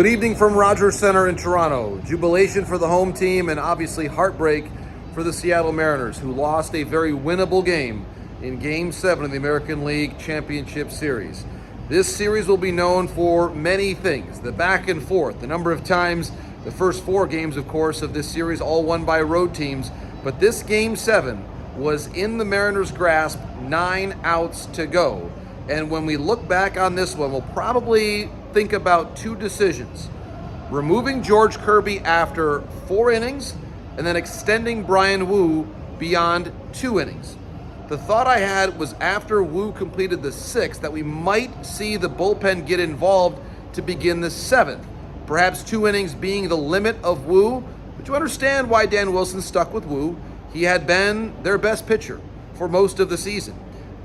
Good evening from Rogers Center in Toronto. Jubilation for the home team and obviously heartbreak for the Seattle Mariners, who lost a very winnable game in Game 7 of the American League Championship Series. This series will be known for many things. The back and forth, the number of times, the first 4 games, of course, of this series, all won by road teams. But this Game 7 was in the Mariners' grasp, 9 outs to go. And when we look back on this one, we'll probably think about 2 decisions. Removing George Kirby after 4 innings and then extending Bryan Woo beyond 2 innings. The thought I had was after Woo completed the 6th that we might see the bullpen get involved to begin the 7th. Perhaps 2 innings being the limit of Woo, but you understand why Dan Wilson stuck with Woo. He had been their best pitcher for most of the season.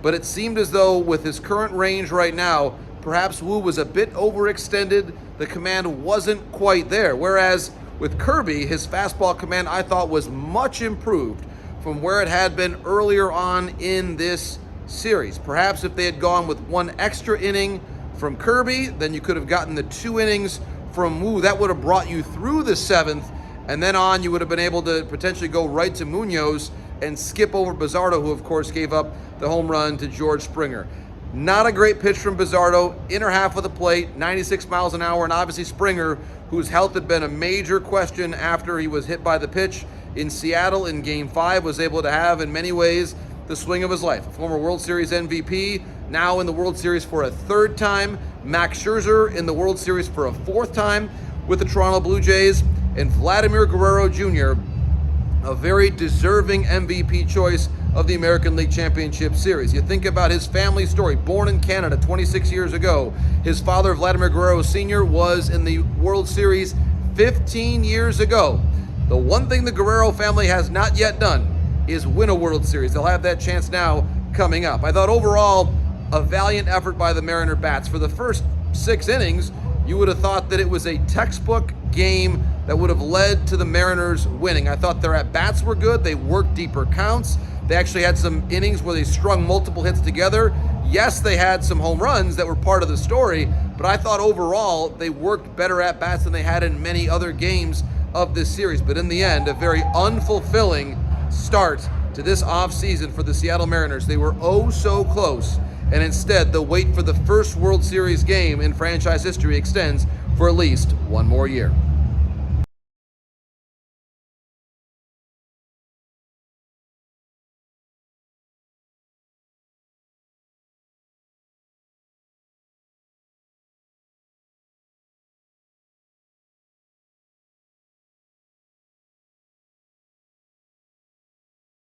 But it seemed as though with his current range right now, perhaps Woo was a bit overextended. The command wasn't quite there. Whereas with Kirby, his fastball command I thought was much improved from where it had been earlier on in this series. Perhaps if they had gone with 1 extra inning from Kirby, then you could have gotten the 2 innings from Woo. That would have brought you through the 7th, and then on you would have been able to potentially go right to Munoz and skip over Bizzardo, who of course gave up the home run to George Springer. Not a great pitch from Bizzardo, inner half of the plate, 96 miles an hour, and obviously Springer, whose health had been a major question after he was hit by the pitch in Seattle in Game 5, was able to have, in many ways, the swing of his life. A former World Series MVP, now in the World Series for a 3rd time. Max Scherzer in the World Series for a 4th time with the Toronto Blue Jays. And Vladimir Guerrero Jr., a very deserving MVP choice of the American League Championship Series. You think about his family story. Born in Canada 26 years ago, his father, Vladimir Guerrero Sr., was in the World Series 15 years ago. The one thing the Guerrero family has not yet done is win a World Series. They'll have that chance now coming up. I thought overall, a valiant effort by the Mariner bats. For the first 6 innings, you would have thought that it was a textbook game that would have led to the Mariners winning. I thought their at-bats were good. They worked deeper counts. They actually had some innings where they strung multiple hits together. Yes, they had some home runs that were part of the story, but I thought overall they worked better at-bats than they had in many other games of this series. But in the end, a very unfulfilling start to this offseason for the Seattle Mariners. They were oh so close, and instead the wait for the first World Series game in franchise history extends for at least 1 more year.